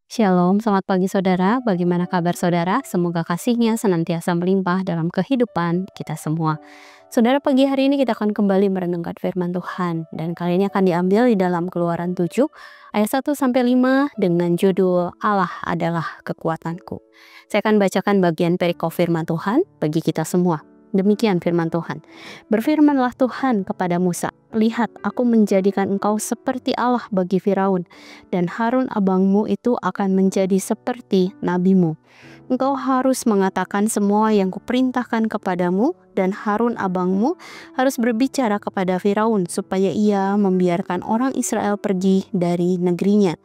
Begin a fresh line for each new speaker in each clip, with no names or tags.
Shalom, selamat pagi saudara. Bagaimana kabar saudara? Semoga kasihnya senantiasa melimpah dalam kehidupan kita semua. Saudara, pagi hari ini kita akan kembali merenungkan firman Tuhan. Dan kali ini akan diambil di dalam Keluaran 7 ayat 1-5 dengan judul Allah adalah kekuatanku. Saya akan bacakan bagian perikop firman Tuhan bagi kita semua. Demikian firman Tuhan. Berfirmanlah Tuhan kepada Musa, "Lihat, aku menjadikan engkau seperti Allah bagi Firaun, dan Harun abangmu itu akan menjadi seperti nabimu. Engkau harus mengatakan semua yang kuperintahkan kepadamu, dan Harun abangmu harus berbicara kepada Firaun supaya ia membiarkan orang Israel pergi dari negerinya.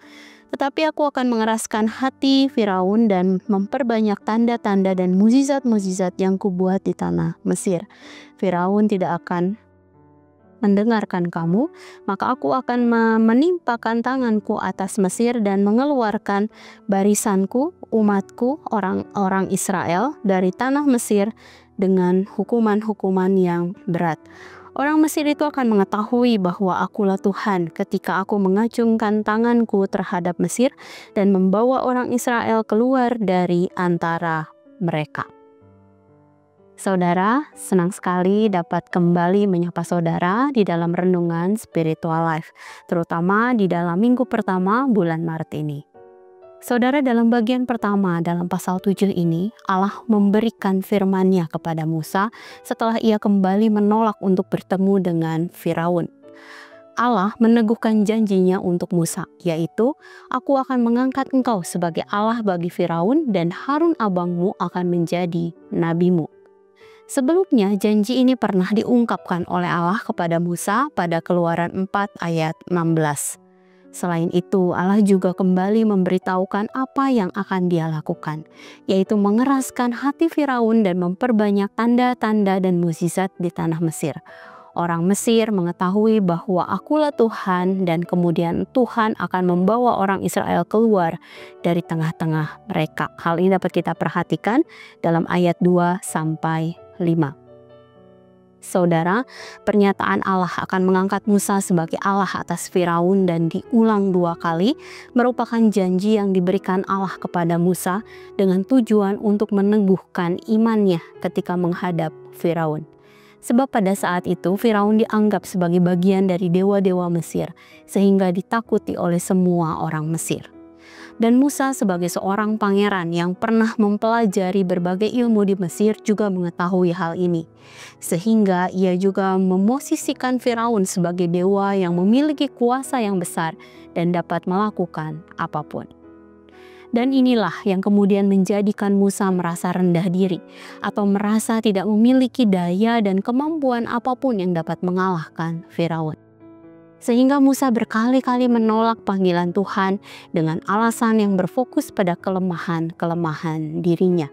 Tetapi aku akan mengeraskan hati Firaun dan memperbanyak tanda-tanda dan mukjizat-mukjizat yang kubuat di tanah Mesir. Firaun tidak akan mendengarkan kamu, maka aku akan menimpakan tanganku atas Mesir dan mengeluarkan barisanku, umatku, orang-orang Israel dari tanah Mesir dengan hukuman-hukuman yang berat. Orang Mesir itu akan mengetahui bahwa akulah Tuhan ketika aku mengacungkan tanganku terhadap Mesir dan membawa orang Israel keluar dari antara mereka." Saudara, senang sekali dapat kembali menyapa saudara di dalam renungan Spiritual Life, terutama di dalam minggu pertama bulan Maret ini. Saudara, dalam bagian pertama dalam pasal 7 ini, Allah memberikan firman-Nya kepada Musa setelah ia kembali menolak untuk bertemu dengan Firaun. Allah meneguhkan janjinya untuk Musa, yaitu, "Aku akan mengangkat engkau sebagai Allah bagi Firaun dan Harun abangmu akan menjadi nabimu." Sebelumnya, janji ini pernah diungkapkan oleh Allah kepada Musa pada Keluaran 4 ayat 16. Selain itu, Allah juga kembali memberitahukan apa yang akan Dia lakukan, yaitu mengeraskan hati Firaun dan memperbanyak tanda-tanda dan mukjizat di tanah Mesir. Orang Mesir mengetahui bahwa akulah Tuhan, dan kemudian Tuhan akan membawa orang Israel keluar dari tengah-tengah mereka. Hal ini dapat kita perhatikan dalam ayat 2-5. Saudara, pernyataan Allah akan mengangkat Musa sebagai Allah atas Firaun dan diulang 2 kali merupakan janji yang diberikan Allah kepada Musa dengan tujuan untuk meneguhkan imannya ketika menghadap Firaun. Sebab pada saat itu Firaun dianggap sebagai bagian dari dewa-dewa Mesir, sehingga ditakuti oleh semua orang Mesir. Dan Musa sebagai seorang pangeran yang pernah mempelajari berbagai ilmu di Mesir juga mengetahui hal ini. Sehingga ia juga memosisikan Firaun sebagai dewa yang memiliki kuasa yang besar dan dapat melakukan apapun. Dan inilah yang kemudian menjadikan Musa merasa rendah diri atau merasa tidak memiliki daya dan kemampuan apapun yang dapat mengalahkan Firaun. Sehingga Musa berkali-kali menolak panggilan Tuhan dengan alasan yang berfokus pada kelemahan-kelemahan dirinya.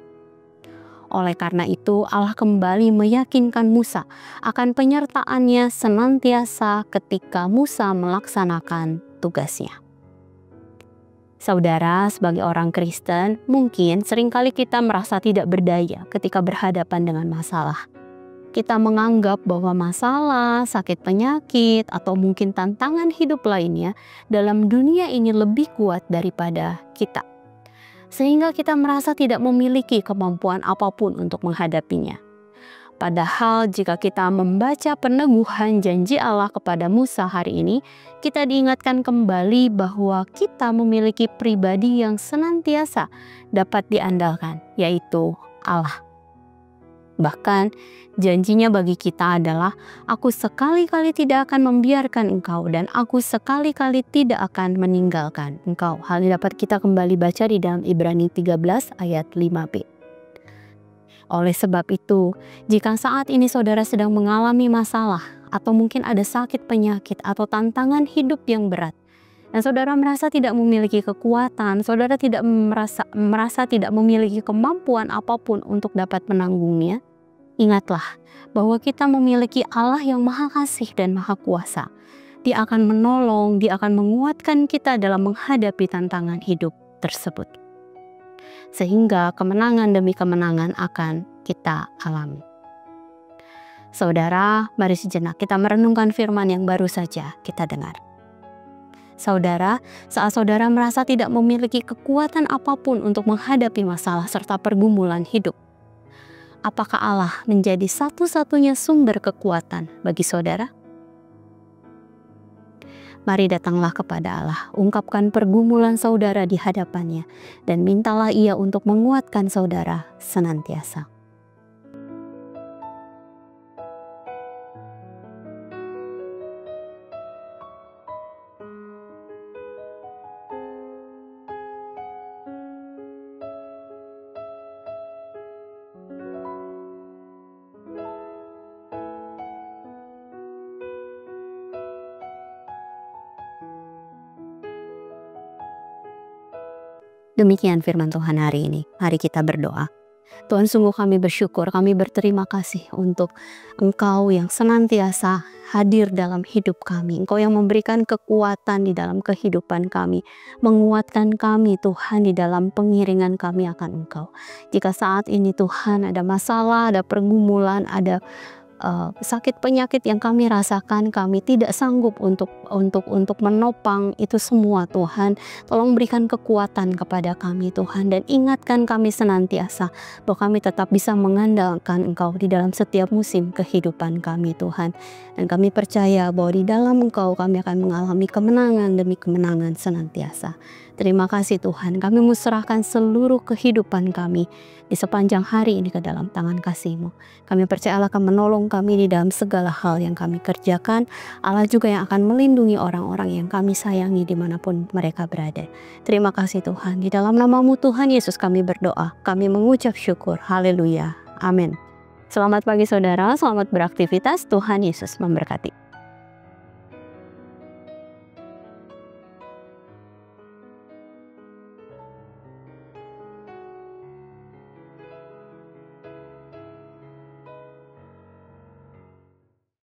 Oleh karena itu, Allah kembali meyakinkan Musa akan penyertaan-Nya senantiasa ketika Musa melaksanakan tugasnya. Saudara, sebagai orang Kristen, mungkin seringkali kita merasa tidak berdaya ketika berhadapan dengan masalah. Kita menganggap bahwa masalah, sakit penyakit, atau mungkin tantangan hidup lainnya dalam dunia ini lebih kuat daripada kita. Sehingga kita merasa tidak memiliki kemampuan apapun untuk menghadapinya. Padahal jika kita membaca peneguhan janji Allah kepada Musa hari ini, kita diingatkan kembali bahwa kita memiliki pribadi yang senantiasa dapat diandalkan, yaitu Allah. Bahkan janjinya bagi kita adalah, "Aku sekali-kali tidak akan membiarkan engkau dan aku sekali-kali tidak akan meninggalkan engkau." Hal ini dapat kita kembali baca di dalam Ibrani 13 ayat 5b. Oleh sebab itu, jika saat ini saudara sedang mengalami masalah atau mungkin ada sakit penyakit atau tantangan hidup yang berat, dan saudara merasa tidak memiliki kekuatan, saudara tidak merasa tidak memiliki kemampuan apapun untuk dapat menanggungnya, ingatlah bahwa kita memiliki Allah yang Maha Kasih dan Maha Kuasa. Dia akan menolong, Dia akan menguatkan kita dalam menghadapi tantangan hidup tersebut. Sehingga kemenangan demi kemenangan akan kita alami. Saudara, mari sejenak kita merenungkan firman yang baru saja kita dengar. Saudara, saat saudara merasa tidak memiliki kekuatan apapun untuk menghadapi masalah serta pergumulan hidup, apakah Allah menjadi satu-satunya sumber kekuatan bagi saudara? Mari datanglah kepada Allah, ungkapkan pergumulan saudara di hadapannya, dan mintalah Ia untuk menguatkan saudara senantiasa. Demikian firman Tuhan hari ini. Mari kita berdoa. Tuhan, sungguh kami bersyukur, kami berterima kasih untuk Engkau yang senantiasa hadir dalam hidup kami. Engkau yang memberikan kekuatan di dalam kehidupan kami, menguatkan kami Tuhan di dalam pengiringan kami akan Engkau. Jika saat ini Tuhan ada masalah, ada pergumulan, ada sakit penyakit yang kami rasakan, kami tidak sanggup untuk menopang itu semua Tuhan. Tolong berikan kekuatan kepada kami Tuhan, dan ingatkan kami senantiasa bahwa kami tetap bisa mengandalkan Engkau di dalam setiap musim kehidupan kami Tuhan. Dan kami percaya bahwa di dalam Engkau kami akan mengalami kemenangan demi kemenangan senantiasa. Terima kasih Tuhan, kami serahkan seluruh kehidupan kami di sepanjang hari ini ke dalam tangan kasih-Mu. Kami percaya Allah akan menolong kami di dalam segala hal yang kami kerjakan. Allah juga yang akan melindungi orang-orang yang kami sayangi dimanapun mereka berada. Terima kasih Tuhan, di dalam nama-Mu Tuhan Yesus kami berdoa, kami mengucap syukur. Haleluya, amin. Selamat pagi saudara, selamat beraktivitas, Tuhan Yesus memberkati.